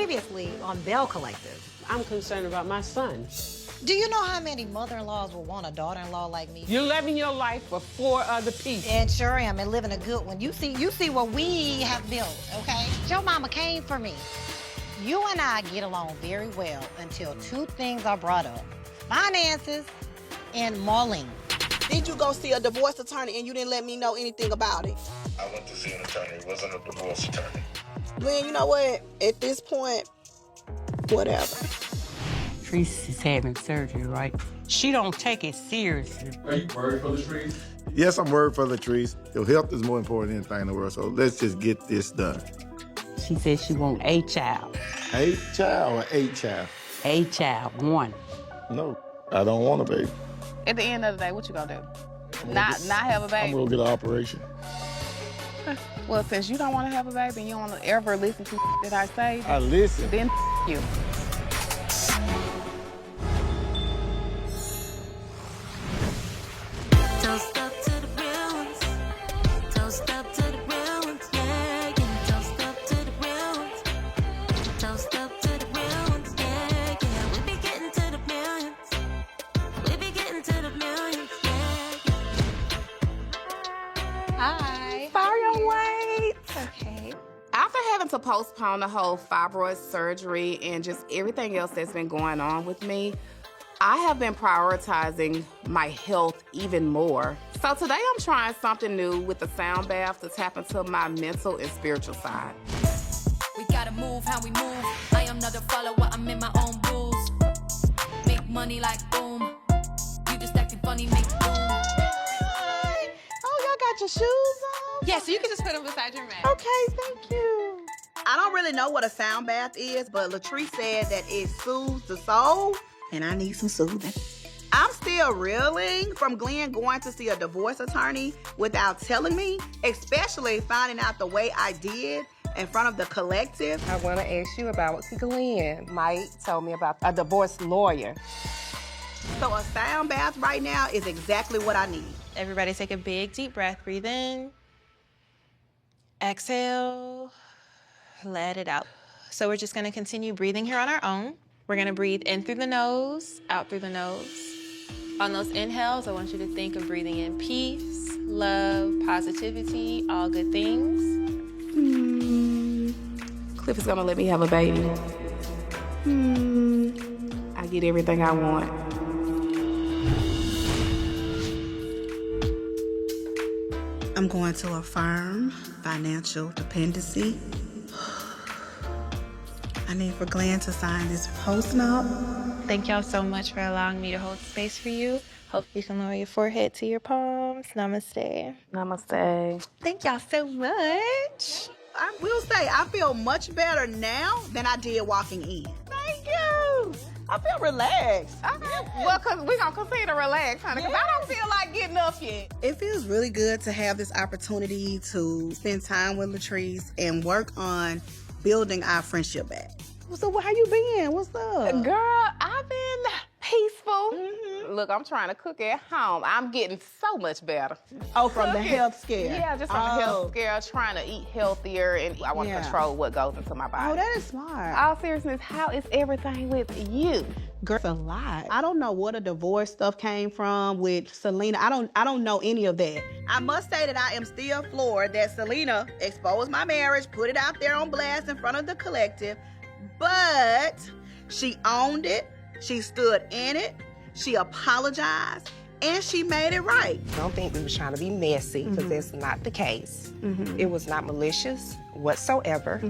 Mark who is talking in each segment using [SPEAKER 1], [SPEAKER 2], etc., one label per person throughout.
[SPEAKER 1] previously on Belle Collective.
[SPEAKER 2] I'm concerned about my son.
[SPEAKER 1] Do you know how many mother-in-laws will want a daughter-in-law like me?
[SPEAKER 2] You're living your life for 4 other people.
[SPEAKER 1] And sure am, and living a good one. You see what we have built, okay? Your mama came for me. You and I get along very well until 2 things are brought up. Finances and Marlene.
[SPEAKER 3] Did you go see a divorce attorney and you didn't let me know anything about it?
[SPEAKER 4] I went to see an attorney. It wasn't a divorce attorney.
[SPEAKER 3] Glenn, you know what? At this point, whatever.
[SPEAKER 5] Treese is having surgery, right? She don't take it seriously.
[SPEAKER 6] Are you worried for the trees?
[SPEAKER 7] Yes, I'm worried for Latrice. Your health is more important than anything in the world, so let's just get this done.
[SPEAKER 5] She said she want a child.
[SPEAKER 7] A child or a child?
[SPEAKER 5] A child, 1.
[SPEAKER 7] No, I don't want a baby.
[SPEAKER 8] At the end of the day, what you gonna do? Not have a baby?
[SPEAKER 7] I'm gonna get an operation.
[SPEAKER 8] Well, since you don't want to have a baby and you don't ever listen to that I say,
[SPEAKER 7] I listen.
[SPEAKER 8] then you.
[SPEAKER 9] Toast up to the real ones. Toast up to the real ones. Yeah, yeah. Toast up to the real ones. Toast up to the real ones. Yeah, yeah. We be getting to the millions. We be getting to the millions. Yeah, yeah.
[SPEAKER 8] Hi. Sorry I'm late.
[SPEAKER 10] Okay. After having to postpone the whole fibroid surgery and just everything else that's been going on with me, I have been prioritizing my health even more. So today I'm trying something new with the sound bath to tap into my mental and spiritual side.
[SPEAKER 9] We gotta move how we move. I am not a follower, I'm in my own rules. Make money like boom. You just acting funny, make boom.
[SPEAKER 3] Oh, y'all got your shoes on?
[SPEAKER 10] Yeah, so you can just put them beside your mat.
[SPEAKER 3] Okay, thank you. I don't really know what a sound bath is, but Latrice said that it soothes the soul, and I need some soothing. I'm still reeling from Glenn going to see a divorce attorney without telling me, especially finding out the way I did in front of the collective.
[SPEAKER 11] I want to ask you about Glenn. Mike told me about a divorce lawyer.
[SPEAKER 3] So a sound bath right now is exactly what I need.
[SPEAKER 12] Everybody take a big, deep breath. Breathe in. Exhale. Let it out. So we're just going to continue breathing here on our own. We're going to breathe in through the nose, out through the nose. On those inhales, I want you to think of breathing in peace, love, positivity, all good things.
[SPEAKER 10] Cliff is gonna let me have a baby. I get everything I want.
[SPEAKER 3] I'm going to affirm financial dependency. I need for Glenn to sign this post-nup.
[SPEAKER 12] Thank y'all so much for allowing me to hold space for you. Hope you can lower your forehead to your palms. Namaste.
[SPEAKER 10] Namaste.
[SPEAKER 12] Thank y'all so much.
[SPEAKER 3] I will say, I feel much better now than I did walking in. Thank you. I feel relaxed.
[SPEAKER 8] Well, cause we're gonna continue to relax, honey, because I don't feel like getting up yet.
[SPEAKER 3] It feels really good to have this opportunity to spend time with Latrice and work on building our friendship back. So how you been? What's up?
[SPEAKER 8] Girl, I've been peaceful. Look, I'm trying to cook at home. I'm getting so much better.
[SPEAKER 3] Oh, from the
[SPEAKER 8] Cooking.
[SPEAKER 3] health scare.
[SPEAKER 8] Yeah, just from the health scare, trying to eat healthier, and I want to control what goes into my body.
[SPEAKER 3] Oh, that is smart.
[SPEAKER 8] All seriousness, how is everything with you?
[SPEAKER 3] Girl, it's a lot. I don't know what a divorce stuff came from with Selena. I don't know any of that. I must say that I am still floored that Selena exposed my marriage, put it out there on blast in front of the collective, but she owned it, she stood in it, she apologized, and she made it right.
[SPEAKER 11] I don't think we were trying to be messy, because that's not the case. It was not malicious whatsoever.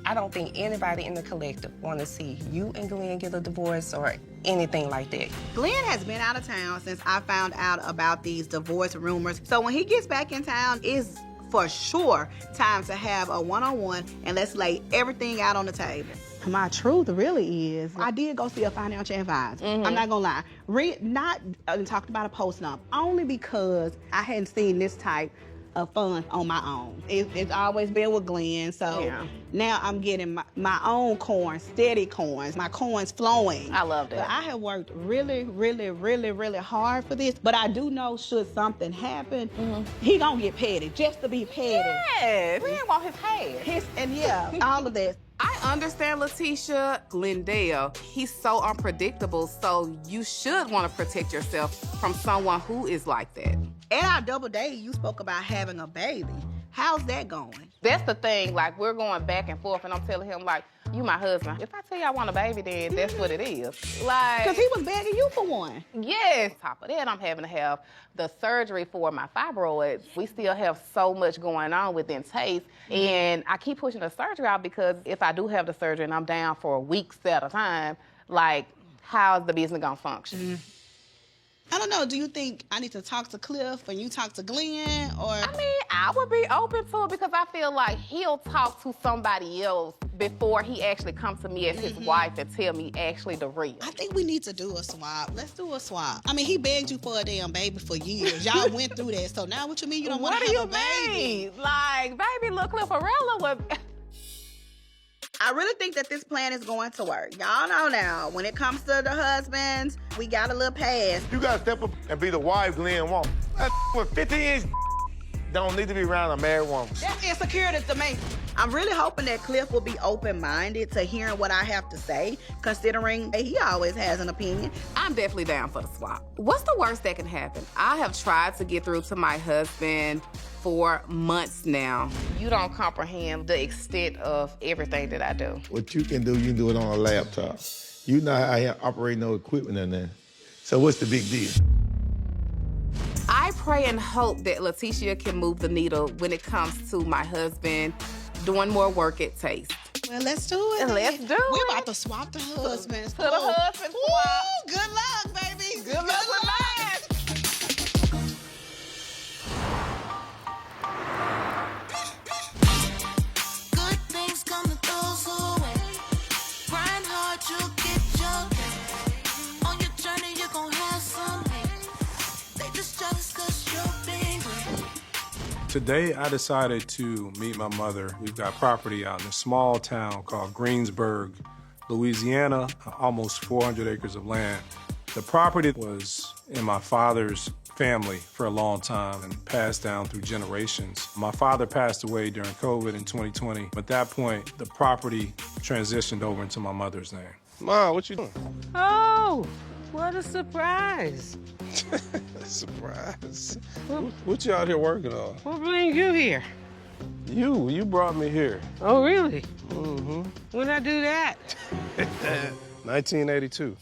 [SPEAKER 11] I don't think anybody in the collective want to see you and Glenn get a divorce or anything like that.
[SPEAKER 3] Glenn has been out of town since I found out about these divorce rumors. So when he gets back in town, it's for sure time to have a one-on-one and let's lay everything out on the table. My truth really is, I did go see a financial advisor. I'm not gonna lie. Not talked about a post-nup, only because I hadn't seen this type of funds on my own. It's always been with Glenn, so now I'm getting my own coins, steady coins, my coins flowing.
[SPEAKER 8] I love that.
[SPEAKER 3] But I have worked really, really, really, really hard for this, but I do know should something happen, he gonna get petty, just to be petty.
[SPEAKER 8] Yes, we didn't want his head.
[SPEAKER 3] And yeah, all of that.
[SPEAKER 10] I understand, Letitia. Glendale, he's so unpredictable, so you should want to protect yourself from someone who is like that.
[SPEAKER 3] At our double date, you spoke about having a baby. How's that going?
[SPEAKER 10] That's the thing, like, we're going back and forth, and I'm telling him, like, you my husband. If I tell you I want a baby, then that's what it is. Like,
[SPEAKER 3] Because he was begging you for one.
[SPEAKER 10] yes. Top of that, I'm having to have the surgery for my fibroids. We still have so much going on within Taste, and I keep pushing the surgery out because if I do have the surgery and I'm down for weeks at a time, like, how's the business gonna function?
[SPEAKER 3] I don't know. Do you think I need to talk to Cliff and you talk to Glenn, or?
[SPEAKER 10] I mean, I would be open to it because I feel like he'll talk to somebody else before he actually comes to me as his wife and tell me actually the real.
[SPEAKER 3] I think we need to do a swap. Let's do a swap. I mean, he begged you for a damn baby for years. Y'all went through that. So now what you mean you don't want to have a baby?
[SPEAKER 10] What do you mean? Like, baby, look, Cliffarella was...
[SPEAKER 3] I really think that this plan is going to work. Y'all know now, when it comes to the husbands, we got a little pass.
[SPEAKER 7] You gotta step up and be the wife Glenn wants. That with 50-inch don't need to be around a married woman.
[SPEAKER 3] That's insecurity to me. I'm really hoping that Cliff will be open-minded to hearing what I have to say, considering he always has an opinion.
[SPEAKER 10] I'm definitely down for the swap. What's the worst that can happen? I have tried to get through to my husband for months now. You don't comprehend the extent of everything that I do.
[SPEAKER 7] What you can do it on a laptop. You know how I operate no equipment in there. So what's the big deal?
[SPEAKER 10] I pray and hope that Letitia can move the needle when it comes to my husband doing more work at Taste.
[SPEAKER 3] Well, let's do it.
[SPEAKER 10] Let's do it.
[SPEAKER 3] We're about to swap the husbands.
[SPEAKER 10] To the husband swap.
[SPEAKER 3] Ooh, good luck, baby.
[SPEAKER 10] Good luck with mine.
[SPEAKER 9] Good things come to those who wait. Grind hard, you'll get your pay. On your journey, you're gonna have some hate. They just jealous 'cause you're being great.
[SPEAKER 6] Today, I decided to meet my mother. We've got property out in a small town called Greensburg, Louisiana, almost 400 acres of land. The property was in my father's family for a long time and passed down through generations. My father passed away during COVID in 2020. At that point, the property transitioned over into my mother's name.
[SPEAKER 13] Mom, what you doing?
[SPEAKER 2] Oh, what a surprise.
[SPEAKER 13] Surprise. What you out here working on?
[SPEAKER 2] What brings you here?
[SPEAKER 13] You brought me here.
[SPEAKER 2] Oh, really?
[SPEAKER 13] Mm-hmm.
[SPEAKER 2] When'd I do that?
[SPEAKER 13] 1982.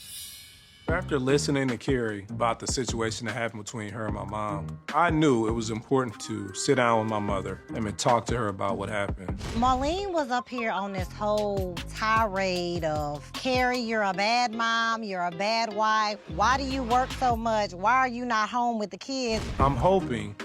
[SPEAKER 6] After listening to Carrie about the situation that happened between her and my mom, I knew it was important to sit down with my mother and talk to her about what happened.
[SPEAKER 1] Marlene was up here on this whole tirade of, Carrie, you're a bad mom, you're a bad wife. Why do you work so much? Why are you not home with the kids?
[SPEAKER 6] I'm hoping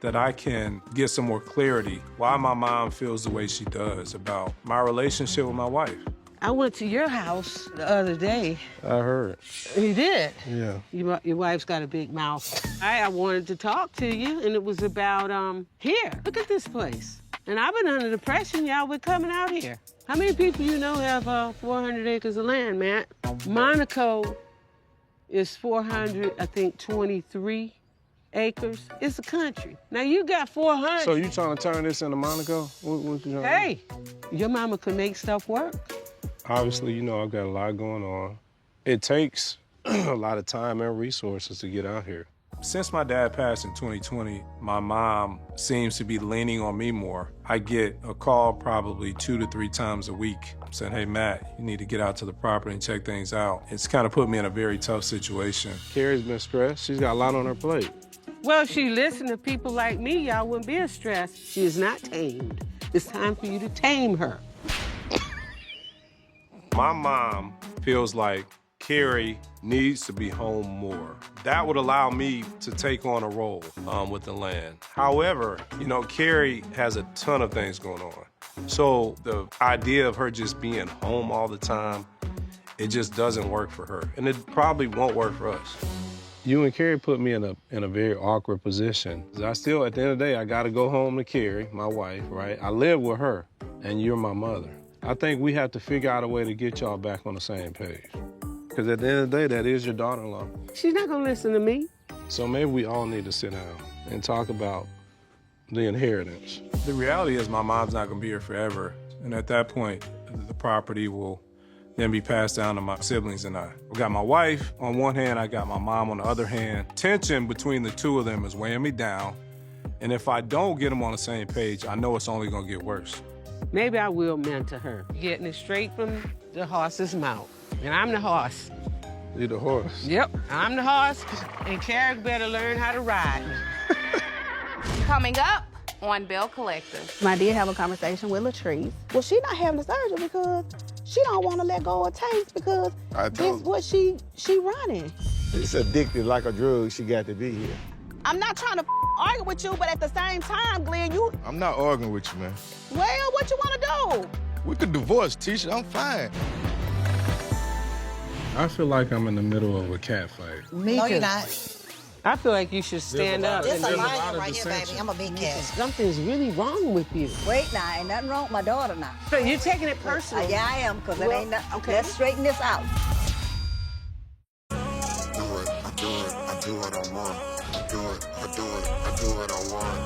[SPEAKER 6] that I can get some more clarity why my mom feels the way she does about my relationship with my wife.
[SPEAKER 2] I went to your house the other day.
[SPEAKER 13] I heard.
[SPEAKER 2] You did?
[SPEAKER 13] Yeah.
[SPEAKER 2] Your wife's got a big mouth. I wanted to talk to you, and it was about, here, look at this place. And I've been under the impression y'all were coming out here. How many people you know have 400 acres of land, Matt? Monaco is 423 acres. It's a country. Now, you got 400.
[SPEAKER 13] So you trying to turn this into Monaco? What you trying
[SPEAKER 2] Hey, your mama could make stuff work.
[SPEAKER 13] Obviously, you know, I've got a lot going on. It takes a lot of time and resources to get out here.
[SPEAKER 6] Since my dad passed in 2020, my mom seems to be leaning on me more. I get a call probably 2 to 3 times a week saying, hey, Matt, you need to get out to the property and check things out. It's kind of put me in a very tough situation.
[SPEAKER 13] Carrie's been stressed. She's got a lot on her plate.
[SPEAKER 2] Well, if she listened to people like me, y'all wouldn't be as stressed. She is not tamed. It's time for you to tame her.
[SPEAKER 6] My mom feels like Carrie needs to be home more. That would allow me to take on a role with the land. However, you know, Carrie has a ton of things going on. So the idea of her just being home all the time, it just doesn't work for her. And it probably won't work for us.
[SPEAKER 13] You and Carrie put me in a very awkward position. I still, at the end of the day, I gotta go home to Carrie, my wife, right? I live with her, and you're my mother. I think we have to figure out a way to get y'all back on the same page. Because at the end of the day, that is your daughter-in-law.
[SPEAKER 2] She's not gonna listen to me.
[SPEAKER 13] So maybe we all need to sit down and talk about the inheritance.
[SPEAKER 6] The reality is my mom's not gonna be here forever. And at that point, the property will then be passed down to my siblings and I. I got my wife on one hand, I got my mom on the other hand. Tension between the two of them is weighing me down. And if I don't get them on the same page, I know it's only gonna get worse.
[SPEAKER 2] Maybe I will mentor her, getting it straight from the horse's mouth. And I'm the horse.
[SPEAKER 7] You the horse?
[SPEAKER 2] Yep, I'm the horse, and Carrick better learn how to ride.
[SPEAKER 10] Coming up on Belle Collective.
[SPEAKER 3] I did have a conversation with Latrice. Well, she not having the surgery because she don't want to let go of taste because this what she running.
[SPEAKER 7] It's addicted like a drug. She got to be here.
[SPEAKER 3] I'm not trying to argue with you, but at the same time, Glenn, you...
[SPEAKER 7] I'm not arguing with you, man.
[SPEAKER 3] Well, what you want to do?
[SPEAKER 7] We could divorce, Tisha. I'm fine.
[SPEAKER 6] I feel like I'm in the middle of a cat fight.
[SPEAKER 1] Me too. You're not.
[SPEAKER 2] I feel like you should stand up.
[SPEAKER 1] There's a
[SPEAKER 6] lot
[SPEAKER 1] lion
[SPEAKER 6] of
[SPEAKER 1] right here, baby. I'm a big cat.
[SPEAKER 2] Something's really wrong with you.
[SPEAKER 14] Wait now, ain't nothing wrong with my daughter now.
[SPEAKER 2] So you're taking it personal.
[SPEAKER 14] Yeah, I am, because it ain't nothing. Okay. Let's straighten this out.
[SPEAKER 4] I do what I want. I do what I want.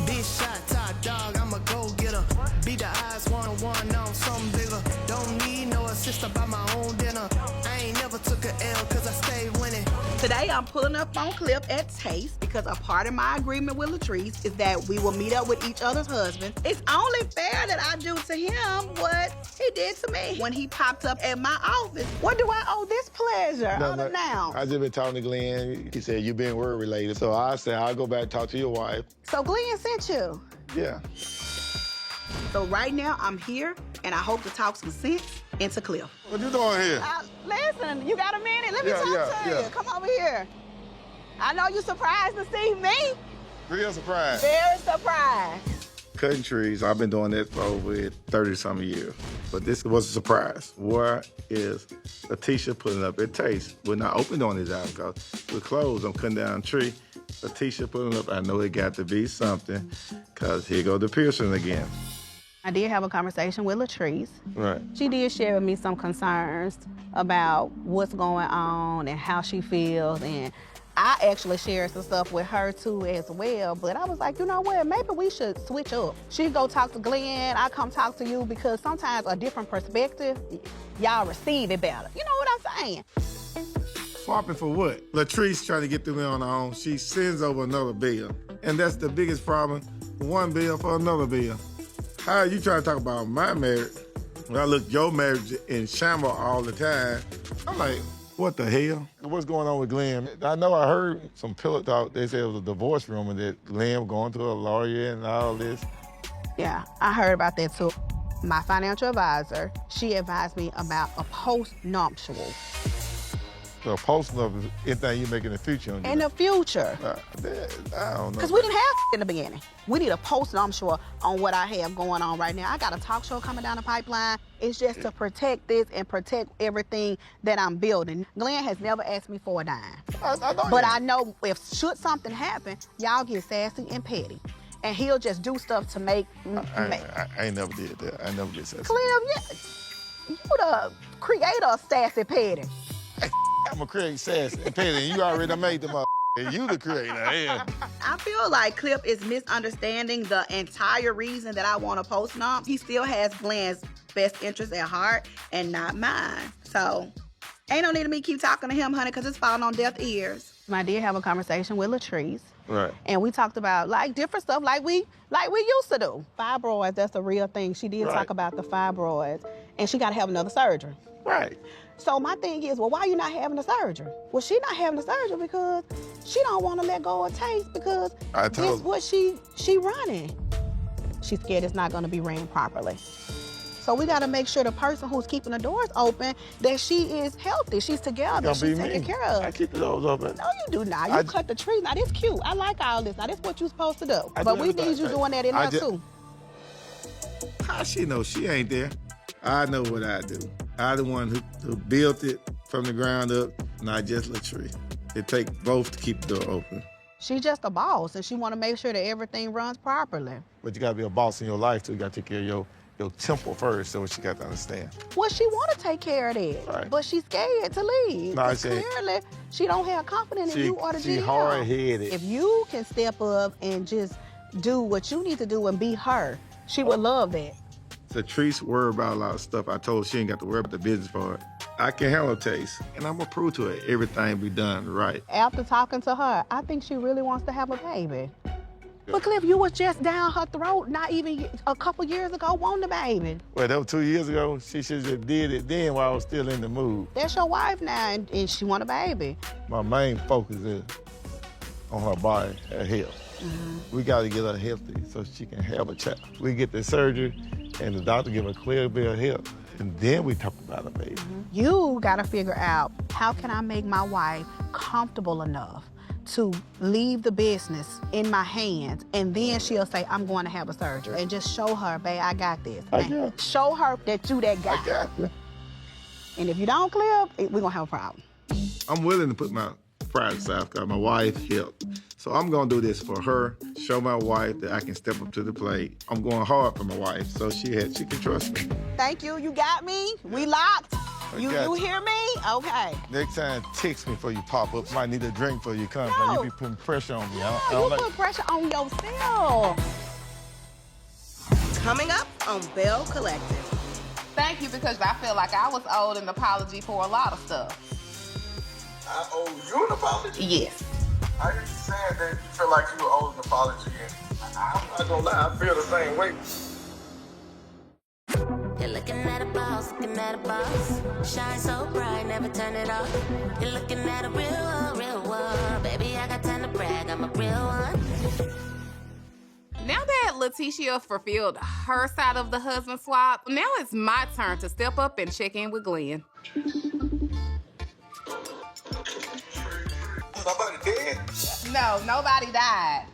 [SPEAKER 15] Big shot, top dog, I'ma go get her. Beat the eyes one-on-one on something bigger. Don't need no assist about my own dinner. I ain't never took a L cause I stayed winning.
[SPEAKER 3] Today, I'm pulling up on Clip at Taste because a part of my agreement with Latrice is that we will meet up with each other's husbands. It's only fair that I do to him what he did to me when he popped up at my office. What do I owe this pleasure now?
[SPEAKER 7] I just been talking to Glenn. He said you been work related. So I said I'll go back and talk to your wife.
[SPEAKER 3] So Glenn sent you?
[SPEAKER 7] Yeah.
[SPEAKER 3] So right now, I'm here, and I hope to talk some sense into Cliff.
[SPEAKER 7] What you doing here?
[SPEAKER 3] Listen, you got a minute? Let me talk to you. Come over here. I know you're surprised to see me.
[SPEAKER 7] Real surprised.
[SPEAKER 3] Very surprised.
[SPEAKER 7] Cutting trees, I've been doing that for over 30-some years. But this was a surprise. Where is Letitia putting up at Taste? We're not open on these hours because we're closed. I'm cutting down a tree. Letitia putting up, I know it got to be something because here go the piercing again.
[SPEAKER 3] I did have a conversation with Latrice.
[SPEAKER 7] Right.
[SPEAKER 3] She did share with me some concerns about what's going on and how she feels, and I actually shared some stuff with her too as well, but I was like, you know what, maybe we should switch up. She go talk to Glenn, I come talk to you, because sometimes a different perspective, y'all receive it better. You know what I'm saying?
[SPEAKER 7] Swapping for what? Latrice trying to get through me on her own. She sends over another bill. And that's the biggest problem. One bill for another bill. How are you trying to talk about my marriage? When I look your marriage in shambles all the time. I'm like, what the hell? What's going on with Glenn? I know I heard some pillow talk. They said it was a divorce rumor that Glenn was going to a lawyer and all this.
[SPEAKER 3] Yeah, I heard about that too. My financial advisor, she advised me about a post-nuptial.
[SPEAKER 7] So posting up is anything you make in the future.
[SPEAKER 3] In the future.
[SPEAKER 7] I don't know.
[SPEAKER 3] Because we didn't have in the beginning. We need a post-nuptial on what I have going on right now. I got a talk show coming down the pipeline. It's just to protect this and protect everything that I'm building. Glenn has never asked me for a dime. I know if should something happen, y'all get sassy and petty. And he'll just do stuff to make...
[SPEAKER 7] I ain't never did that. I never did sassy.
[SPEAKER 3] Cliff, you the creator of sassy petty.
[SPEAKER 7] I'm gonna create sassy and petty, and you already made them up. And you the creator. Yeah.
[SPEAKER 3] I feel like Clip is misunderstanding the entire reason that I want to post-nup. He still has Glenn's best interest at heart and not mine. So, ain't no need of me keep talking to him, honey, because it's falling on deaf ears. I did have a conversation with Latrice.
[SPEAKER 7] Right.
[SPEAKER 3] And we talked about like different stuff like we used to do. Fibroids, that's a real thing. She did talk about the fibroids, and she got to have another surgery.
[SPEAKER 7] Right.
[SPEAKER 3] So my thing is, well, why are you not having the surgery? Well, she not having the surgery because she don't want to let go of Taste because this what she running. She's scared it's not going to be ran properly. So we got to make sure the person who's keeping the doors open, that she is healthy. She's together. She's taken care of.
[SPEAKER 7] I keep the doors open.
[SPEAKER 3] No, you do not. You cut the tree. Now, this cute. I like all this. Now, this is what you're supposed to do. But we need you doing that in there, too.
[SPEAKER 7] How she know she ain't there? I know what I do. I the one who built it from the ground up, not just Latrice. It takes both to keep the door open.
[SPEAKER 3] She's just a boss, and she want to make sure that everything runs properly.
[SPEAKER 7] But you got to be a boss in your life, too. You got to take care of your temple first. That's what you got to understand.
[SPEAKER 3] Well, she want to take care of that,
[SPEAKER 7] right.
[SPEAKER 3] But she's scared to leave.
[SPEAKER 7] No,
[SPEAKER 3] clearly, she don't have confidence in you or the GM.
[SPEAKER 7] She hard-headed.
[SPEAKER 3] If you can step up and just do what you need to do and be her. She would love that.
[SPEAKER 7] Latrice worried about a lot of stuff. I told her she ain't got to worry about the business part. I can handle taste, and I'm gonna prove to her everything be done right.
[SPEAKER 3] After talking to her, I think she really wants to have a baby. But Cliff, you was just down her throat not even a couple years ago wanting a baby.
[SPEAKER 7] Well, that was 2 years ago. She should have did it then while I was still in the mood.
[SPEAKER 3] That's your wife now, and she want a baby.
[SPEAKER 7] My main focus is on her body, her health. We got to get her healthy so she can have a child. We get the surgery, and the doctor give her a clear bill of health, and then we talk about a baby.
[SPEAKER 3] You got to figure out, how can I make my wife comfortable enough to leave the business in my hands, and then she'll say, I'm going to have a surgery. And just show her, babe, I got this. Show her that you that guy.
[SPEAKER 7] I got you.
[SPEAKER 3] And if you don't, Cliff, we're going to have a problem.
[SPEAKER 7] I'm willing to put my pride aside because my wife helped. So I'm going to do this for her, show my wife that I can step up to the plate. I'm going hard for my wife, so she can trust me.
[SPEAKER 3] Thank you. You got me? We locked? You hear me? Okay.
[SPEAKER 7] Next time, text me before you pop up. Might need a drink before you come.
[SPEAKER 3] No.
[SPEAKER 7] You be putting pressure on me.
[SPEAKER 3] You put pressure on yourself.
[SPEAKER 16] Coming up on Belle Collective.
[SPEAKER 10] Thank you, because I feel like I was owed an apology for a lot of stuff.
[SPEAKER 17] I owe you an apology?
[SPEAKER 10] Yes.
[SPEAKER 17] I hear you saying that you feel like you owe an apology, and I'm not gonna lie, I feel the same way.
[SPEAKER 9] You're looking at a boss, looking at a boss. Shine so bright, never turn it off. You're looking at a real one. Baby, I got time to brag, I'm a real one.
[SPEAKER 10] Now that Letitia fulfilled her side of the husband swap, now it's my turn to step up and check in with Glenn.
[SPEAKER 17] Somebody dead?
[SPEAKER 10] No, nobody died.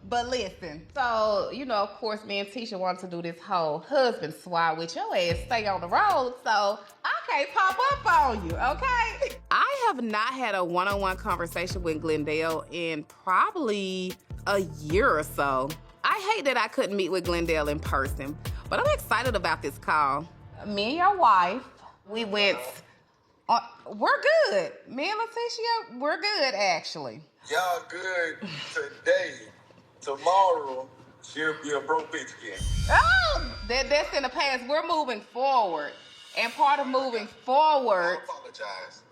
[SPEAKER 10] But listen, so, of course, me and Tisha wanted to do this whole husband swap with your ass stay on the road, so I can't pop up on you, okay? I have not had a one-on-one conversation with Glendale in probably a year or so. I hate that I couldn't meet with Glendale in person, but I'm excited about this call. Me and your wife, we went, we're good. Me and Letitia, we're good, actually.
[SPEAKER 17] Y'all good today. Tomorrow, she'll be a broke bitch again.
[SPEAKER 10] Oh, that's in the past. We're moving forward. And part of moving forward...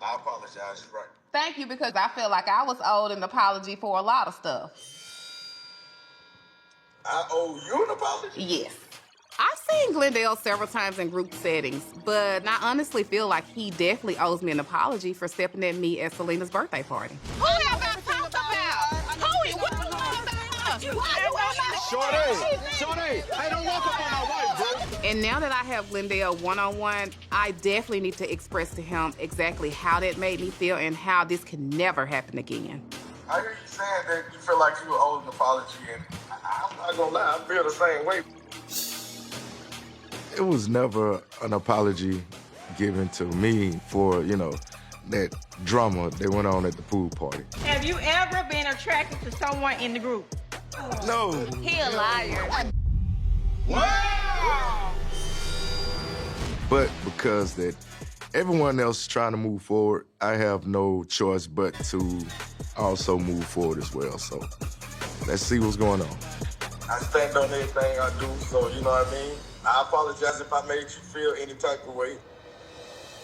[SPEAKER 17] I apologize. You're right.
[SPEAKER 10] Thank you, because I feel like I was owed an apology for a lot of stuff.
[SPEAKER 17] I owe you an apology?
[SPEAKER 10] Yes. I've seen Glendale several times in group settings, but I honestly feel like he definitely owes me an apology for stepping at me at Selena's birthday party. Who have I talked about? What you
[SPEAKER 17] Shorty, hey, don't walk up on my wife, bro.
[SPEAKER 10] And now that I have Glendale one-on-one, I definitely need to express to him exactly how that made me feel and how this can never happen again.
[SPEAKER 17] I hear you saying that you feel like you owe an apology, and I'm not gonna lie, I feel the same way.
[SPEAKER 7] It was never an apology given to me for, that drama that went on at the pool party.
[SPEAKER 18] Have you ever been attracted to someone in the group?
[SPEAKER 7] No.
[SPEAKER 18] He a liar.
[SPEAKER 17] Wow.
[SPEAKER 7] But because that everyone else is trying to move forward, I have no choice but to also move forward as well. So let's see what's going on.
[SPEAKER 17] I stand on everything I do, so you know what I mean? I apologize if I made you feel any type of way.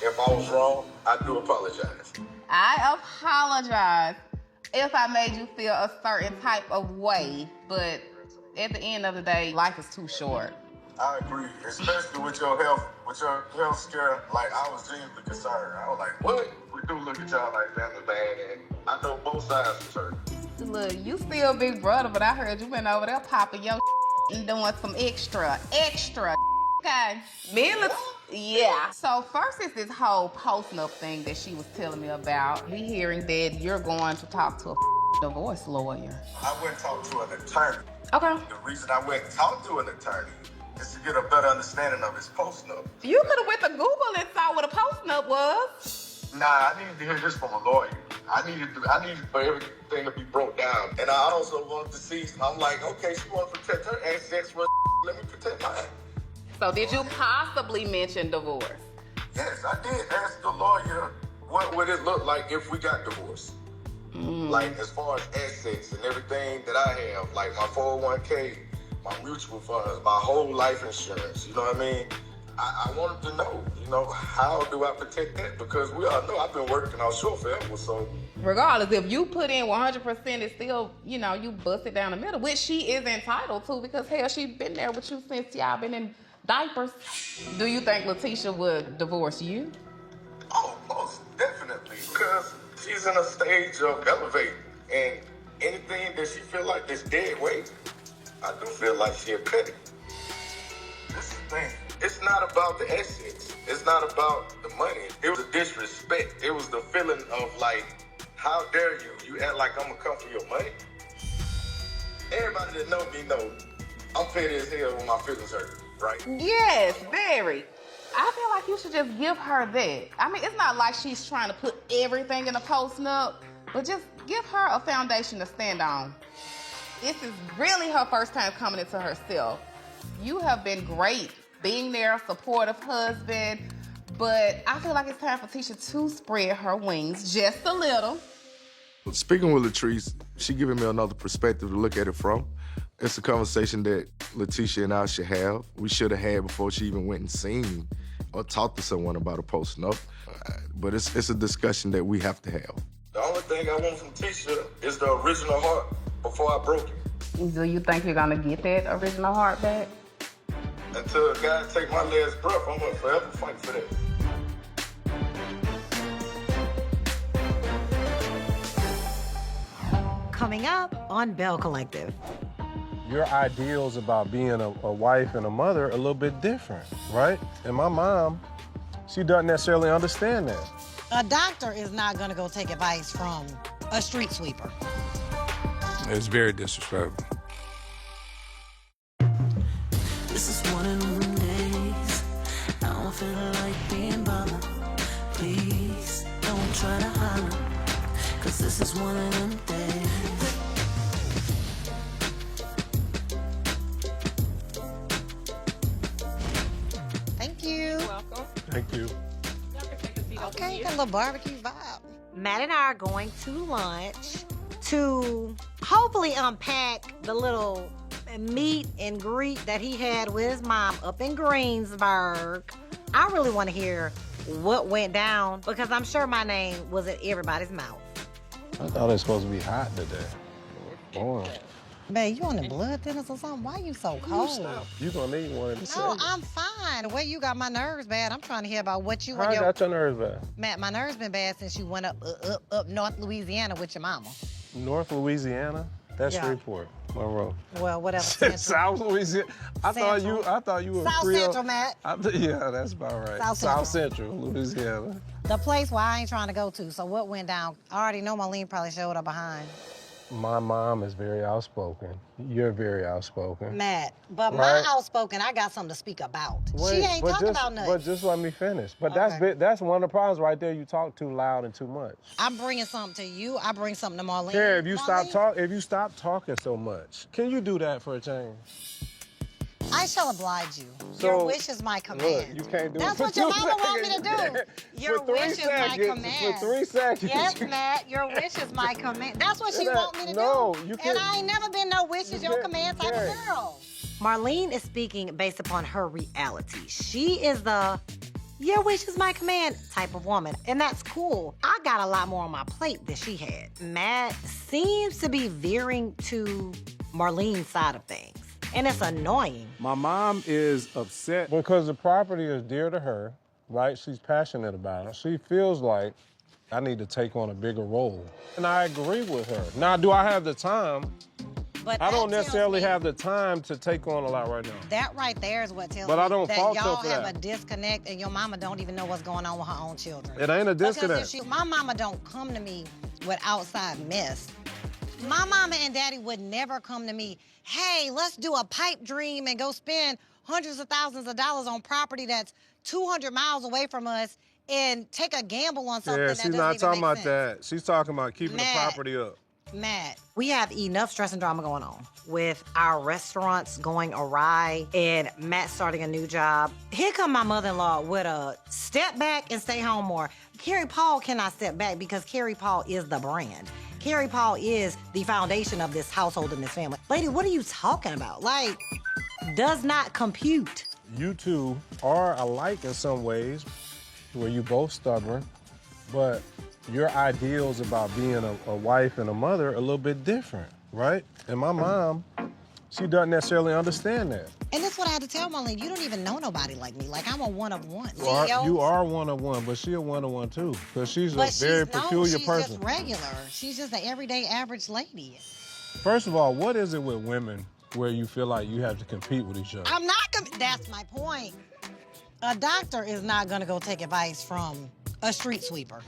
[SPEAKER 17] If I was wrong, I do apologize.
[SPEAKER 10] I apologize if I made you feel a certain type of way, but at the end of the day, life is too short.
[SPEAKER 17] I agree, especially with your health scare. Like, I was genuinely concerned. I was like, what? We do look at y'all like family bad, and I know both sides of the church.
[SPEAKER 10] Look, you still big brother, but I heard you been over there popping your and doing some extra. Okay. Me and yeah. So first is this whole post-nup thing that she was telling me about. We hearing that you're going to talk to a divorce lawyer.
[SPEAKER 17] I went and talked to an attorney.
[SPEAKER 10] Okay.
[SPEAKER 17] The reason I went and talked to an attorney is to get a better understanding of his post-nup.
[SPEAKER 10] You could have went to Google and saw what a post-nup was.
[SPEAKER 17] Nah, I needed to hear this from a lawyer. I needed for everything to be broke down. And I also wanted to see, I'm like, okay, she wanted to protect her assets, well, let me protect mine.
[SPEAKER 10] So did you possibly mention divorce?
[SPEAKER 17] Yes, I did ask the lawyer, what would it look like if we got divorced? Like, as far as assets and everything that I have, like my 401k, my mutual funds, my whole life insurance, you know what I mean? I wanted to know, how do I protect that? Because we all know I've been working offshore forever, so.
[SPEAKER 10] Regardless, if you put in 100%, it's still, you bust it down the middle, which she is entitled to because, hell, she's been there with you since y'all been in diapers. Do you think Letitia would divorce you?
[SPEAKER 17] Oh, most definitely, because she's in a stage of elevating, and anything that she feel like is dead weight, I do feel like she'll cut it. This is the thing. It's not about the assets. It's not about the money. It was the disrespect. It was the feeling of like, how dare you? You act like I'm gonna come for your money? Everybody that know me know I'm petty as hell when my feelings hurt, right?
[SPEAKER 10] Yes, very. I feel like you should just give her that. I mean, it's not like she's trying to put everything in a post-nup, but just give her a foundation to stand on. This is really her first time coming into herself. You have been great being there, supportive husband, but I feel like it's time for Tisha to spread her wings just a little.
[SPEAKER 7] Speaking with Latrice, she giving me another perspective to look at it from. It's a conversation that Letitia and I should have. We should have had before she even went and seen me or talked to someone about a post-nup. But it's a discussion that we have to have.
[SPEAKER 17] The only thing I want from Tisha is the original heart before I broke it.
[SPEAKER 10] Do you think you're gonna get that original heart back?
[SPEAKER 17] Until God take my last breath, I'm gonna forever fight for that.
[SPEAKER 1] Coming up on Belle Collective.
[SPEAKER 13] Your ideals about being a wife and a mother are a little bit different, right? And my mom, she doesn't necessarily understand that.
[SPEAKER 1] A doctor is not gonna go take advice from a street sweeper.
[SPEAKER 6] It's very disrespectful.
[SPEAKER 9] This is one of them days. I don't feel like being bothered. Please don't try to holler, 'cause this is one of them days.
[SPEAKER 1] Thank you.
[SPEAKER 10] Welcome.
[SPEAKER 13] Thank you.
[SPEAKER 1] Okay, got a little barbecue vibe. Matt and I are going to lunch to hopefully unpack the little meet and greet that he had with his mom up in Greensburg. I really want to hear what went down because I'm sure my name was in everybody's mouth.
[SPEAKER 13] I thought it was supposed to be hot today. Boy.
[SPEAKER 1] Babe, you on the blood thinners or something? Why you so cold?
[SPEAKER 13] You gonna need one.
[SPEAKER 1] No, I'm fine. The way you got my nerves bad, I'm trying to hear about what you
[SPEAKER 13] How
[SPEAKER 1] and your...
[SPEAKER 13] got your nerves bad?
[SPEAKER 1] Matt, my nerves been bad since you went up North Louisiana with your mama.
[SPEAKER 13] North Louisiana? That's
[SPEAKER 1] Yeah.
[SPEAKER 13] Shreveport, Monroe.
[SPEAKER 1] Well, whatever.
[SPEAKER 13] South Louisiana. I thought you were
[SPEAKER 1] South
[SPEAKER 13] Creole.
[SPEAKER 1] Central, Matt.
[SPEAKER 13] Yeah, that's about right.
[SPEAKER 1] South
[SPEAKER 13] Central, Louisiana.
[SPEAKER 1] The place where I ain't trying to go to. So what went down? I already know Marlene probably showed up behind.
[SPEAKER 13] My mom is very outspoken. You're very outspoken.
[SPEAKER 1] Matt, but
[SPEAKER 13] Right.
[SPEAKER 1] my outspoken, I got something to speak about.
[SPEAKER 13] Wait,
[SPEAKER 1] She ain't
[SPEAKER 13] but
[SPEAKER 1] talking
[SPEAKER 13] just,
[SPEAKER 1] about nothing.
[SPEAKER 13] But just let me finish. But
[SPEAKER 1] Okay.
[SPEAKER 13] that's one of the problems right there. You talk too loud and too much.
[SPEAKER 1] I'm bringing something to you. I bring something to Marlene.
[SPEAKER 13] Carrie, if you
[SPEAKER 1] Marlene,
[SPEAKER 13] stop talking so much, can you do that for a change?
[SPEAKER 1] I shall oblige you.
[SPEAKER 13] So,
[SPEAKER 1] Your wish is my command.
[SPEAKER 13] Look, you can't do
[SPEAKER 1] That's
[SPEAKER 13] it.
[SPEAKER 1] what your mama want me to do. Your
[SPEAKER 13] For 3
[SPEAKER 1] wish is my
[SPEAKER 13] seconds,
[SPEAKER 1] command.
[SPEAKER 13] For 3 seconds.
[SPEAKER 1] Yes, Matt, your wish is my command. That's what you want me to
[SPEAKER 13] No,
[SPEAKER 1] do.
[SPEAKER 13] you can't.
[SPEAKER 1] And I ain't never been no wishes, your command type
[SPEAKER 13] Carrie.
[SPEAKER 1] of girl. Marlene is speaking based upon her reality. She is the your wish is my command type of woman, and that's cool. I got a lot more on my plate than she had. Matt seems to be veering to Marlene's side of things, and it's annoying.
[SPEAKER 13] My mom is upset because the property is dear to her, right? She's passionate about it. She feels like I need to take on a bigger role. And I agree with her. Now, do I have the time?
[SPEAKER 1] But
[SPEAKER 13] I don't
[SPEAKER 1] that tells
[SPEAKER 13] necessarily
[SPEAKER 1] me-
[SPEAKER 13] have the time to take on a lot right now.
[SPEAKER 1] That right there is what tells
[SPEAKER 13] But
[SPEAKER 1] me
[SPEAKER 13] I don't
[SPEAKER 1] that
[SPEAKER 13] fault her
[SPEAKER 1] y'all
[SPEAKER 13] for
[SPEAKER 1] have
[SPEAKER 13] that.
[SPEAKER 1] a disconnect and your mama don't even know what's going on with her own children.
[SPEAKER 13] It ain't a
[SPEAKER 1] Because
[SPEAKER 13] disconnect.
[SPEAKER 1] if my mama don't come to me with outside mess, my mama and daddy would never come to me, hey, let's do a pipe dream and go spend hundreds of thousands of dollars on property that's 200 miles away from us and take a gamble on something
[SPEAKER 13] Yeah,
[SPEAKER 1] that
[SPEAKER 13] she's
[SPEAKER 1] doesn't
[SPEAKER 13] not
[SPEAKER 1] even
[SPEAKER 13] talking
[SPEAKER 1] make
[SPEAKER 13] about
[SPEAKER 1] sense.
[SPEAKER 13] that. She's talking about keeping
[SPEAKER 1] Matt.
[SPEAKER 13] the property up.
[SPEAKER 1] Matt, we have enough stress and drama going on with our restaurants going awry and Matt starting a new job. Here come my mother-in-law with a step back and stay home more. Carrie Paul cannot step back because Carrie Paul is the brand. Carrie Paul is the foundation of this household and this family. Lady, what are you talking about? Like, does not compute.
[SPEAKER 13] You two are alike in some ways, where you both stubborn, but your ideals about being a wife and a mother are a little bit different, right? And my mom, she doesn't necessarily understand that.
[SPEAKER 1] And that's what I had to tell Marlene. You don't even know nobody like me. Like, I'm a one of one.
[SPEAKER 13] You are one of one, but she a one of one too, because she's a very peculiar person.
[SPEAKER 1] She's just regular. She's just an everyday average lady.
[SPEAKER 13] First of all, what is it with women where you feel like you have to compete with each other?
[SPEAKER 1] I'm not that's my point. A doctor is not gonna go take advice from a street sweeper.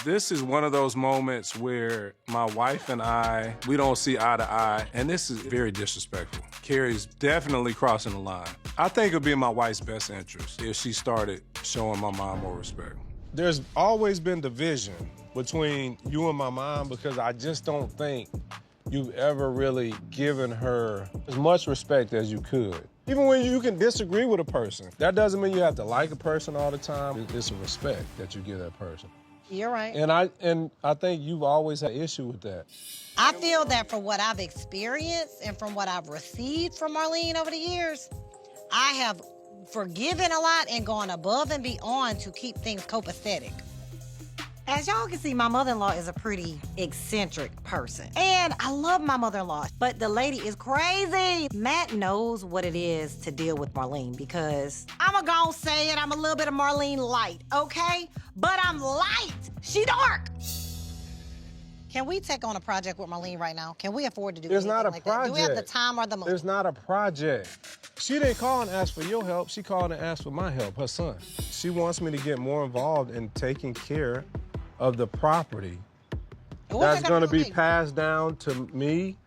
[SPEAKER 6] This is one of those moments where my wife and I, we don't see eye to eye, and this is very disrespectful. Carrie's definitely crossing the line. I think it would be in my wife's best interest if she started showing my mom more respect.
[SPEAKER 13] There's always been division between you and my mom because I just don't think you've ever really given her as much respect as you could. Even when you can disagree with a person, that doesn't mean you have to like a person all the time. It's a respect that you give that person.
[SPEAKER 1] You're right.
[SPEAKER 13] And I think you've always had issue with that.
[SPEAKER 1] I feel that from what I've experienced and from what I've received from Marlene over the years, I have forgiven a lot and gone above and beyond to keep things copacetic. As y'all can see, my mother-in-law is a pretty eccentric person. And I love my mother-in-law, but the lady is crazy. Matt knows what it is to deal with Marlene because I'ma gon' say it, I'm a little bit of Marlene light, okay? But I'm light, she dark. Can we take on a project with Marlene right now? Can we afford to do
[SPEAKER 13] There's
[SPEAKER 1] anything
[SPEAKER 13] not a
[SPEAKER 1] like
[SPEAKER 13] project.
[SPEAKER 1] that? Do we have the time or the money?
[SPEAKER 13] There's not a project. She didn't call and ask for your help. She called and asked for my help, her son. She wants me to get more involved in taking care of the property that's going to be passed down to me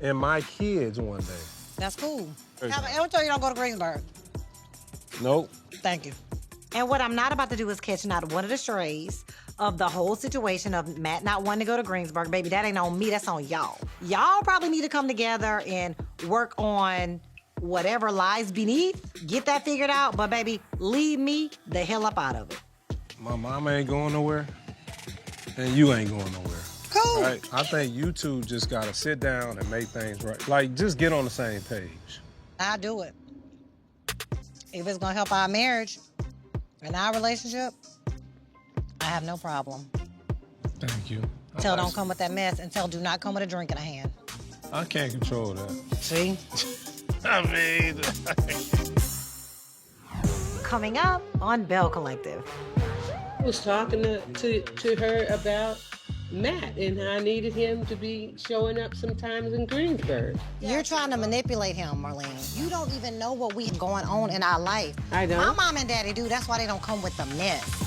[SPEAKER 13] and my kids one day.
[SPEAKER 1] That's cool. Ever told you don't go to Greensburg?
[SPEAKER 13] Nope.
[SPEAKER 1] Thank you. And what I'm not about to do is catch not one of the strays of the whole situation of Matt not wanting to go to Greensburg. Baby, that ain't on me, that's on y'all. Y'all probably need to come together and work on whatever lies beneath, get that figured out, but baby, leave me the hell up out of it.
[SPEAKER 13] My mama ain't going nowhere, and you ain't going nowhere.
[SPEAKER 1] Cool.
[SPEAKER 13] Right? I think you two just gotta sit down and make things right. Like, just get on the same page.
[SPEAKER 1] I'll do it. If it's gonna help our marriage and our relationship, I have no problem.
[SPEAKER 13] Thank you.
[SPEAKER 1] Tell don't come with that mess, and tell do not come with a drink in a hand.
[SPEAKER 13] I can't control that.
[SPEAKER 1] See?
[SPEAKER 13] I mean...
[SPEAKER 1] Coming up on Belle Collective.
[SPEAKER 2] I was talking to her about Matt and how I needed him to be showing up sometimes in Greensburg.
[SPEAKER 1] You're trying to manipulate him, Marlene. You don't even know what we have going on in our life.
[SPEAKER 2] I don't.
[SPEAKER 1] My mom and daddy do. That's why they don't come with the mess.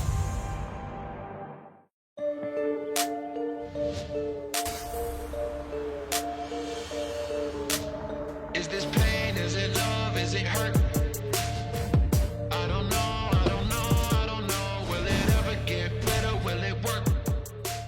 [SPEAKER 15] Is this pain? Is it love? Is it hurt? I don't know. Will it ever get better? Will it work?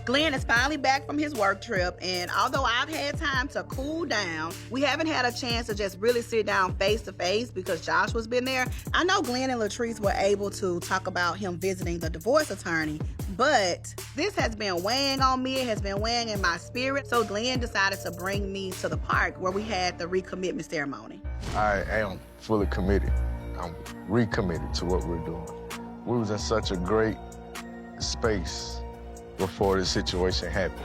[SPEAKER 3] Glenn is finally back from his work trip, and although I've had time to cool down, we haven't had a chance to just really sit down face to face because Joshua's been there. I know Glenn and Latrice were able to talk about him visiting the divorce attorney, but this has been weighing on me. It has been weighing in my spirit. So Glenn decided to bring me to the park where we had the recommitment ceremony.
[SPEAKER 17] I am fully committed. I'm recommitted to what we're doing. We was in such a great space before this situation happened.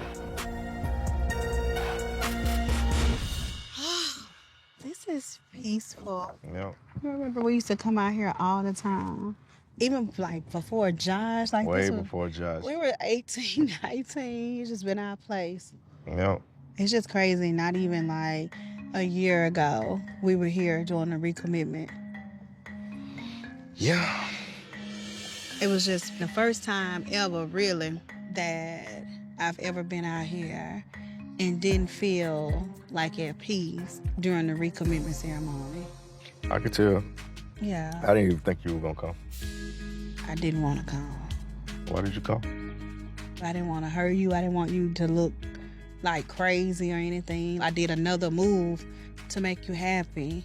[SPEAKER 3] This is peaceful.
[SPEAKER 17] Yep.
[SPEAKER 3] I remember we used to come out here all the time. Even like before Josh. Like
[SPEAKER 17] Way
[SPEAKER 3] this
[SPEAKER 17] before Josh.
[SPEAKER 3] We were 18, 19. It's just been our place.
[SPEAKER 17] Yep.
[SPEAKER 3] It's just crazy. Not even like a year ago, we were here doing a recommitment.
[SPEAKER 17] Yeah.
[SPEAKER 3] It was just the first time ever, really, that I've ever been out here and didn't feel like at peace during the recommitment ceremony.
[SPEAKER 17] I could tell.
[SPEAKER 3] Yeah.
[SPEAKER 17] I didn't even think you were gonna come.
[SPEAKER 3] I didn't want to come.
[SPEAKER 17] Why did you come?
[SPEAKER 3] I didn't want to hurt you. I didn't want you to look like crazy or anything. I did another move to make you happy,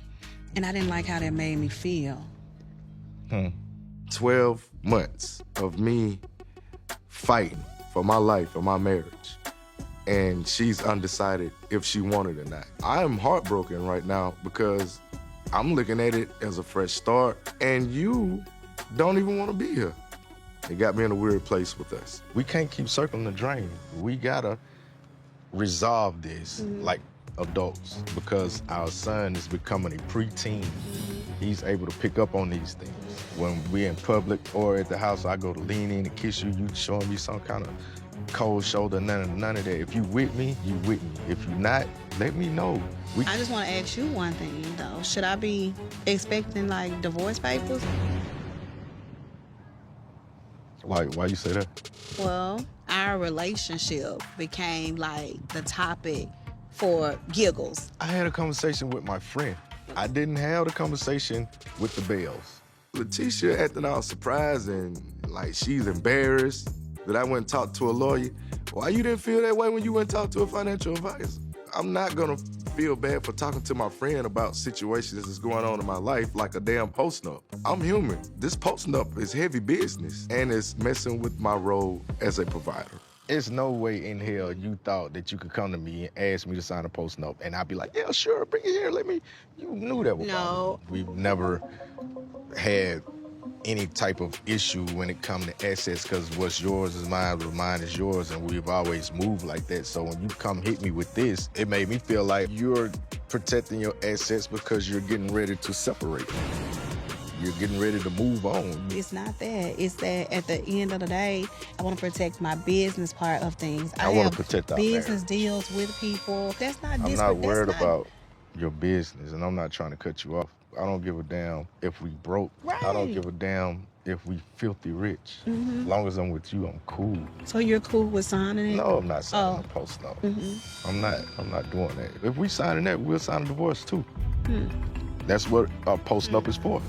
[SPEAKER 3] and I didn't like how that made me feel.
[SPEAKER 17] 12 months of me fighting for my life, for my marriage.
[SPEAKER 4] and she's undecided if she wanted it or not. I am heartbroken right now because I'm looking at it as a fresh start, and you don't even want to be here. It got me in a weird place with us. We can't keep circling the drain. We gotta resolve this like adults because our son is becoming a preteen. He's able to pick up on these things. When we're in public or at the house, I go to lean in and kiss you, you showing me some kind of cold shoulder, none of that. If you with me, you with me. If you not, let me know.
[SPEAKER 3] I just want to ask you one thing, though. Should I be expecting, like, divorce papers?
[SPEAKER 4] Why you say that?
[SPEAKER 3] Well, our relationship became, like, the topic for giggles.
[SPEAKER 4] I had a conversation with my friend. I didn't have the conversation with the Bells. Letitia acting all surprised and like she's embarrassed that I went and talked to a lawyer. Why you didn't feel that way when you went and talked to a financial advisor? I'm not gonna feel bad for talking to my friend about situations that's going on in my life like a damn post-nup. I'm human. This post-nup is heavy business and it's messing with my role as a provider. There's no way in hell you thought that you could come to me and ask me to sign a post-nup and I'd be like, yeah, sure, bring it here, let me. You knew that was
[SPEAKER 3] No.
[SPEAKER 4] We've never had any type of issue when it comes to assets because what's yours is mine, what's mine is yours, and we've always moved like that. So when you come hit me with this, it made me feel like you're protecting your assets because you're getting ready to separate. You're getting ready to move on.
[SPEAKER 3] It's not that. It's that at the end of the day, I want to protect my business part of things.
[SPEAKER 4] I want to protect our
[SPEAKER 3] business
[SPEAKER 4] marriage.
[SPEAKER 3] deals with people. That's not
[SPEAKER 4] I'm not worried about your business, and I'm not trying to cut you off. I don't give a damn if we broke.
[SPEAKER 3] Right.
[SPEAKER 4] I don't give a damn if we filthy rich. As long as I'm with you, I'm cool.
[SPEAKER 3] So you're cool with signing it?
[SPEAKER 4] No, I'm not signing a post-nup. I'm not doing that. If we signing that, we'll sign a divorce too. That's what a post-nup is for.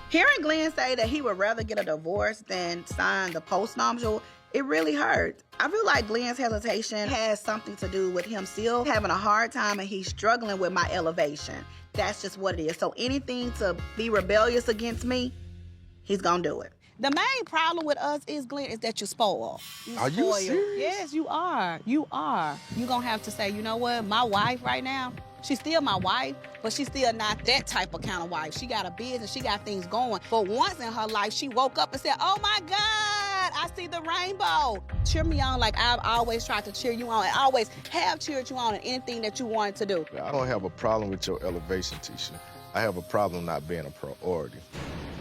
[SPEAKER 3] Hearing Glenn say that he would rather get a divorce than sign the post-nuptial, it really hurt. I feel like Glenn's hesitation has something to do with him still having a hard time and he's struggling with my elevation. That's just what it is. So anything to be rebellious against me, he's gonna do it. The main problem with us is, Glenn, is that you spoil.
[SPEAKER 4] Are you
[SPEAKER 3] spoil.
[SPEAKER 4] serious?
[SPEAKER 3] Yes, you are. You are. You're gonna have to say, you know what, my wife right now, she's still my wife, but she's still not that type of kind of wife. She got a business, she got things going. For once in her life, she woke up and said, oh my God, I see the rainbow. Cheer me on like I've always tried to cheer you on and always have cheered you on in anything that you wanted to do.
[SPEAKER 4] I don't have a problem with your elevation, Tisha. I have a problem not being a priority.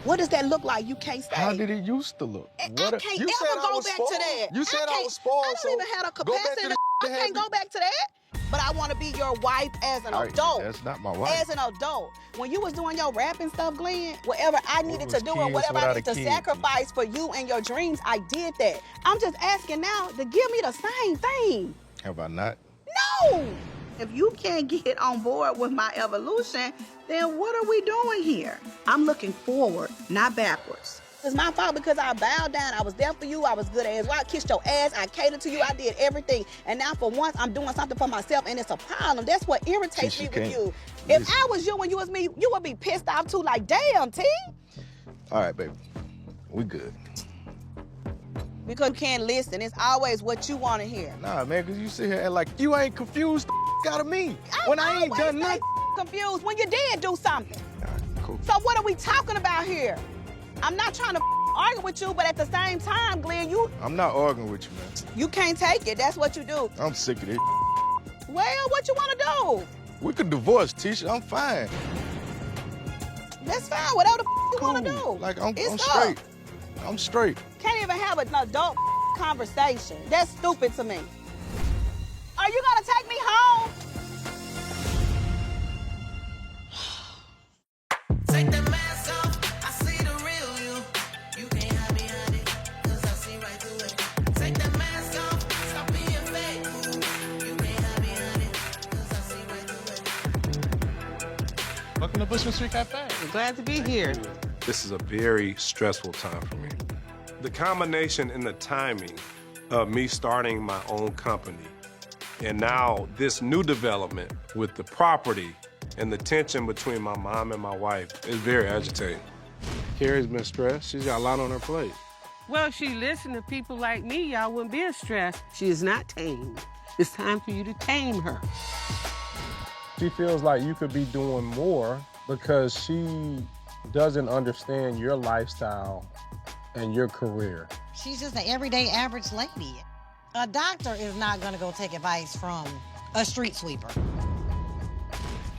[SPEAKER 3] What does that look like? You can't say.
[SPEAKER 4] How did it used to look?
[SPEAKER 3] I can't ever go back to that.
[SPEAKER 4] You said I was spoiled,
[SPEAKER 3] I don't even have a capacity. I can't go back to that. But I want to be your wife as an adult.
[SPEAKER 4] That's not my wife.
[SPEAKER 3] As an adult. When you was doing your rapping stuff, Glenn, whatever I needed to do and whatever I needed to sacrifice for you and your dreams, I did that. I'm just asking now to give me the same thing.
[SPEAKER 4] Have I not?
[SPEAKER 3] No! If you can't get on board with my evolution, then what are we doing here? I'm looking forward, not backwards. It's my fault because I bowed down. I was there for you. I was good as well. I kissed your ass. I catered to you. I did everything. And now for once, I'm doing something for myself, and it's a problem. That's what irritates me with you. If I was you and you was me, you would be pissed off too. Like, damn, T.
[SPEAKER 4] All right, baby. We good.
[SPEAKER 3] Because you can't listen. It's always what you want to hear.
[SPEAKER 4] Nah, man, because you sit here and like, you ain't confused out of me. When I ain't done nothing.
[SPEAKER 3] Confused when you did do something.
[SPEAKER 4] Cool.
[SPEAKER 3] So what are we talking about here? I'm not trying to argue with you, but at the same time, Glenn,
[SPEAKER 4] I'm not arguing with you, man.
[SPEAKER 3] You can't take it. That's what you do.
[SPEAKER 4] I'm sick of this.
[SPEAKER 3] Well, what you want to do?
[SPEAKER 4] We could divorce, Tisha. I'm fine.
[SPEAKER 3] That's fine. Whatever the you want to do.
[SPEAKER 4] Like, I'm
[SPEAKER 3] It's
[SPEAKER 4] straight.
[SPEAKER 3] up.
[SPEAKER 4] I'm straight.
[SPEAKER 3] Can't even have an adult conversation. That's stupid to me. Are you going to take me home?
[SPEAKER 15] Take the mask off, I see the real you. You can't hide behind it, 'cause I see right through it. Take the mask off, stop being fake. You can't hide behind it, 'cause I see right through it.
[SPEAKER 19] Welcome to Bushman Street Cafe.
[SPEAKER 2] We're glad to be here.
[SPEAKER 6] This is a very stressful time for me. The combination and the timing of me starting my own company and now this new development with the property and the tension between my mom and my wife is very agitating.
[SPEAKER 13] Carrie's been stressed. She's got a lot on her plate.
[SPEAKER 2] Well, if she listened to people like me, y'all wouldn't be as stressed. She is not tamed. It's time for you to tame her.
[SPEAKER 13] She feels like you could be doing more because she doesn't understand your lifestyle and your career.
[SPEAKER 1] She's just an everyday average lady. A doctor is not gonna go take advice from a street sweeper.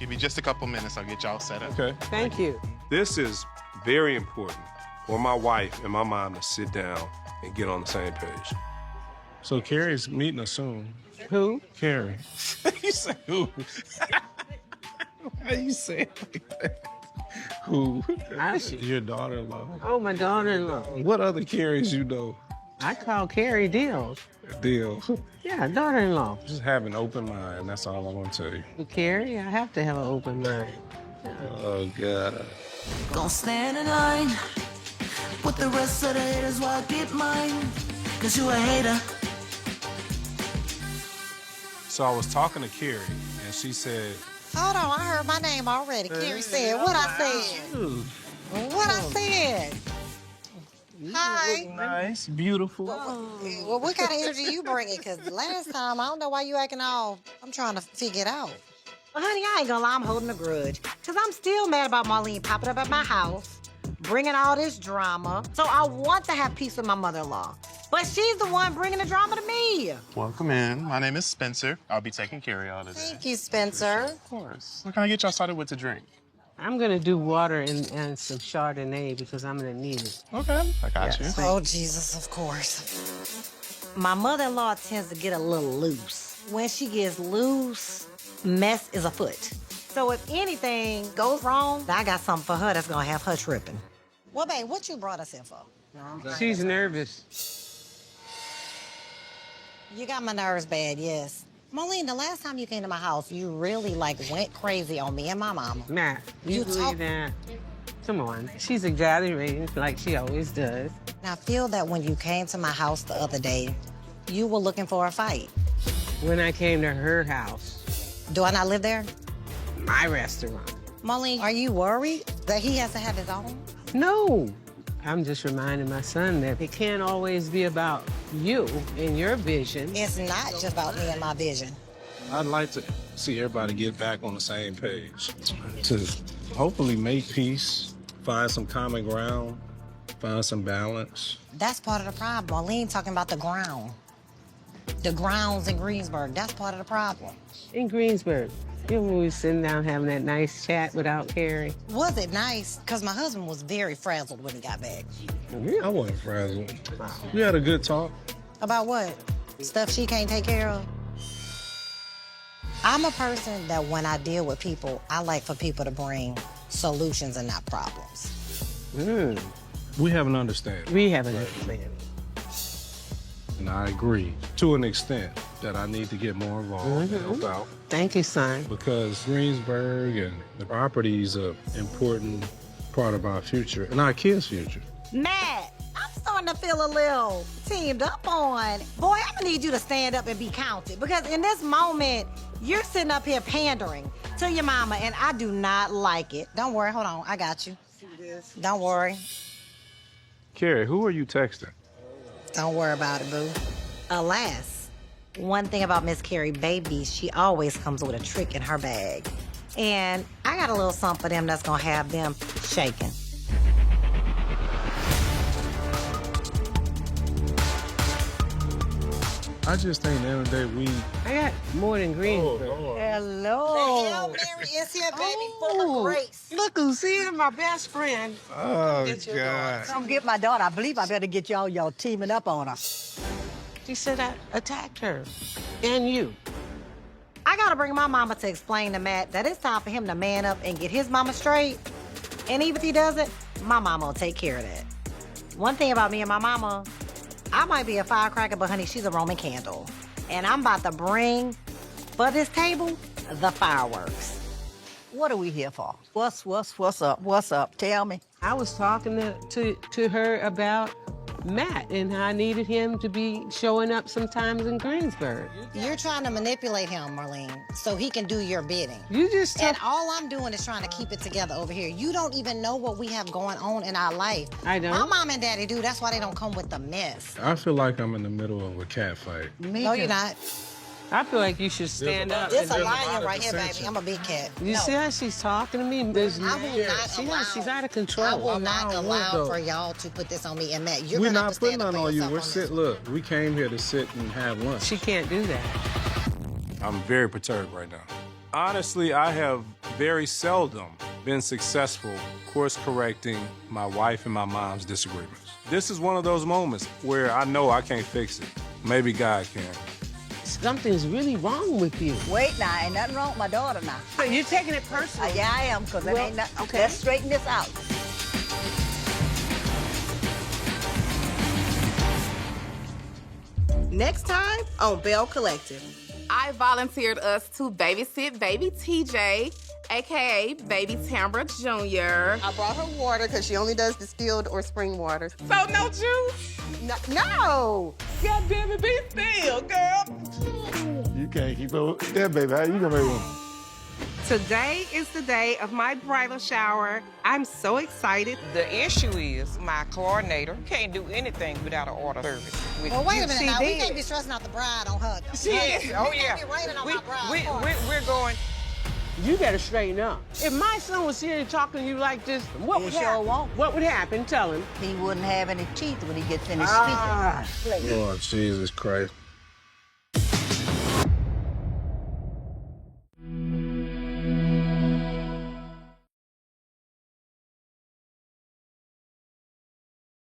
[SPEAKER 19] Give me just a couple minutes, I'll get y'all set up.
[SPEAKER 13] Okay.
[SPEAKER 2] Thank you.
[SPEAKER 13] This is very important for my wife and my mom to sit down and get on the same page. So Carrie's meeting us soon.
[SPEAKER 2] Who?
[SPEAKER 13] Carrie. You say who? Why you say it like that? Who? Your daughter-in-law.
[SPEAKER 2] Oh, my daughter-in-law.
[SPEAKER 13] What other Carries you know?
[SPEAKER 2] I call Carrie Deals.
[SPEAKER 13] Deal.
[SPEAKER 2] Yeah, daughter-in-law.
[SPEAKER 13] Just have an open mind. That's all I want to tell you.
[SPEAKER 2] With Carrie, I have to have an open mind.
[SPEAKER 13] Oh, God.
[SPEAKER 9] Gonna stand in line with the rest of the haters while I get mine. Cause you a hater.
[SPEAKER 6] So I was talking to Carrie, and she said,
[SPEAKER 1] Hold on, I heard my name already. Carrie said what I said. What I said. Hi.
[SPEAKER 6] nice, beautiful.
[SPEAKER 1] Well, what kind of energy you bringing? Because last time, I don't know why you acting all, I'm trying to figure it out. Well, honey, I ain't gonna lie, I'm holding a grudge. Because I'm still mad about Marlene popping up at my house, bringing all this drama. So I want to have peace with my mother-in-law. But she's the one bringing the drama to me.
[SPEAKER 19] Welcome in. My name is Spencer. I'll be taking care of y'all today.
[SPEAKER 1] Thank you, Spencer.
[SPEAKER 19] Of course. What can I get y'all started with to drink?
[SPEAKER 2] I'm gonna do water and some Chardonnay because I'm gonna need it.
[SPEAKER 19] Okay. I got you.
[SPEAKER 1] Oh, Jesus, of course. My mother-in-law tends to get a little loose. When she gets loose, mess is afoot. So if anything goes wrong, I got something for her that's gonna have her tripping. Well, babe, what you brought us in for?
[SPEAKER 2] She's nervous.
[SPEAKER 1] You got my nerves bad, yes. Marlene, the last time you came to my house, you really, went crazy on me and my mama.
[SPEAKER 2] Matt, you believe that? Come on. She's exaggerating like she always does.
[SPEAKER 1] Now, I feel that when you came to my house the other day, you were looking for a fight.
[SPEAKER 2] When I came to her house.
[SPEAKER 1] Do I not live there?
[SPEAKER 2] My restaurant.
[SPEAKER 1] Marlene, are you worried that he has to have his own?
[SPEAKER 2] No. I'm just reminding my son that it can't always be about you and your vision.
[SPEAKER 1] It's not just about me and my vision.
[SPEAKER 13] I'd like to see everybody get back on the same page to hopefully make peace, find some common ground, find some balance.
[SPEAKER 1] That's part of the problem. Marlene talking about the ground. The grounds in Greensburg, that's part of the problem.
[SPEAKER 2] In Greensburg, you know when we were sitting down having that nice chat without Carrie?
[SPEAKER 1] Was it nice? Because my husband was very frazzled when he got back.
[SPEAKER 13] I wasn't frazzled. We had a good talk.
[SPEAKER 1] About what? Stuff she can't take care of? I'm a person that when I deal with people, I like for people to bring solutions and not problems.
[SPEAKER 13] We have an understanding.
[SPEAKER 2] We have an understanding.
[SPEAKER 13] And I agree to an extent that I need to get more involved and help out.
[SPEAKER 2] Thank you, son.
[SPEAKER 13] Because Greensburg and the property is an important part of our future and our kids' future.
[SPEAKER 1] Matt, I'm starting to feel a little teamed up on. Boy, I'm gonna need you to stand up and be counted because in this moment, you're sitting up here pandering to your mama and I do not like it. Don't worry, hold on, I got you. Don't worry.
[SPEAKER 13] Carrie, who are you texting?
[SPEAKER 1] Don't worry about it, boo. Alas, one thing about Miss Carrie baby, she always comes with a trick in her bag. And I got a little something for them that's gonna have them shaking.
[SPEAKER 13] I just think at the end of the day,
[SPEAKER 2] I got more than Greensburg.
[SPEAKER 1] Hello. The Hail Mary is here, baby, full of grace.
[SPEAKER 2] Look who's here, my best friend.
[SPEAKER 13] Oh,
[SPEAKER 2] God.
[SPEAKER 14] Come get my daughter. I believe I better get y'all teaming up on her.
[SPEAKER 2] She said I attacked her and you.
[SPEAKER 1] I gotta bring my mama to explain to Matt that it's time for him to man up and get his mama straight. And even if he doesn't, my mama will take care of that. One thing about me and my mama, I might be a firecracker, but honey, she's a Roman candle. And I'm about to bring, for this table, the fireworks.
[SPEAKER 14] What are we here for? What's up? What's up? Tell me.
[SPEAKER 2] I was talking to her about Matt and how I needed him to be showing up sometimes in Greensburg.
[SPEAKER 1] You're trying to manipulate him, Marlene, so he can do your bidding.
[SPEAKER 2] You just
[SPEAKER 1] And all I'm doing is trying to keep it together over here. You don't even know what we have going on in our life.
[SPEAKER 2] I don't.
[SPEAKER 1] My mom and daddy do. That's why they don't come with the mess.
[SPEAKER 13] I feel like I'm in the middle of a cat fight.
[SPEAKER 1] No, you're not.
[SPEAKER 2] I feel like you should stand up.
[SPEAKER 1] This a lion right here, baby. I'm a big cat.
[SPEAKER 2] You see how she's talking to me? There's
[SPEAKER 1] I will not
[SPEAKER 2] see
[SPEAKER 1] allow.
[SPEAKER 2] how she's out of control.
[SPEAKER 1] I will not allow for y'all to put this on me. And Matt, you're
[SPEAKER 13] We're
[SPEAKER 1] gonna have
[SPEAKER 13] not
[SPEAKER 1] to stand
[SPEAKER 13] putting
[SPEAKER 1] up
[SPEAKER 13] none
[SPEAKER 1] for
[SPEAKER 13] on you.
[SPEAKER 1] yourself
[SPEAKER 13] We're
[SPEAKER 1] on this.
[SPEAKER 13] sit. Look, we came here to sit and have lunch.
[SPEAKER 2] She can't do that.
[SPEAKER 6] I'm very perturbed right now. Honestly, I have very seldom been successful course correcting my wife and my mom's disagreements. This is one of those moments where I know I can't fix it. Maybe God can.
[SPEAKER 2] Something's really wrong with you.
[SPEAKER 14] Wait now, ain't nothing wrong with my daughter now.
[SPEAKER 2] So you're taking it personal.
[SPEAKER 14] Yeah, I am, because it
[SPEAKER 2] Well,
[SPEAKER 14] ain't nothing.
[SPEAKER 2] okay.
[SPEAKER 14] Let's straighten this out.
[SPEAKER 16] Next time on Belle Collective.
[SPEAKER 10] I volunteered us to babysit baby TJ, aka baby Tambra Jr.
[SPEAKER 11] I brought her water because she only does distilled or spring water.
[SPEAKER 10] So no juice?
[SPEAKER 11] No!
[SPEAKER 10] God damn it, be still, girl.
[SPEAKER 7] You can't keep up with that, baby. How you gonna make one?
[SPEAKER 11] Today is the day of my bridal shower. I'm so excited.
[SPEAKER 5] The issue is my coordinator can't do anything without an order service.
[SPEAKER 1] Well, wait a minute now. We can't be stressing out the bride on her.
[SPEAKER 5] Yes, oh
[SPEAKER 1] We
[SPEAKER 5] yeah.
[SPEAKER 1] can't be raining on my bride.
[SPEAKER 5] We're going.
[SPEAKER 2] You better straighten up. If my son was here talking to you like this, what would
[SPEAKER 14] sure
[SPEAKER 2] happen?
[SPEAKER 14] won't.
[SPEAKER 2] What would happen? Tell him.
[SPEAKER 14] He wouldn't have any teeth when he gets finished
[SPEAKER 2] Ah.
[SPEAKER 14] speaking.
[SPEAKER 13] Lord Jesus Christ.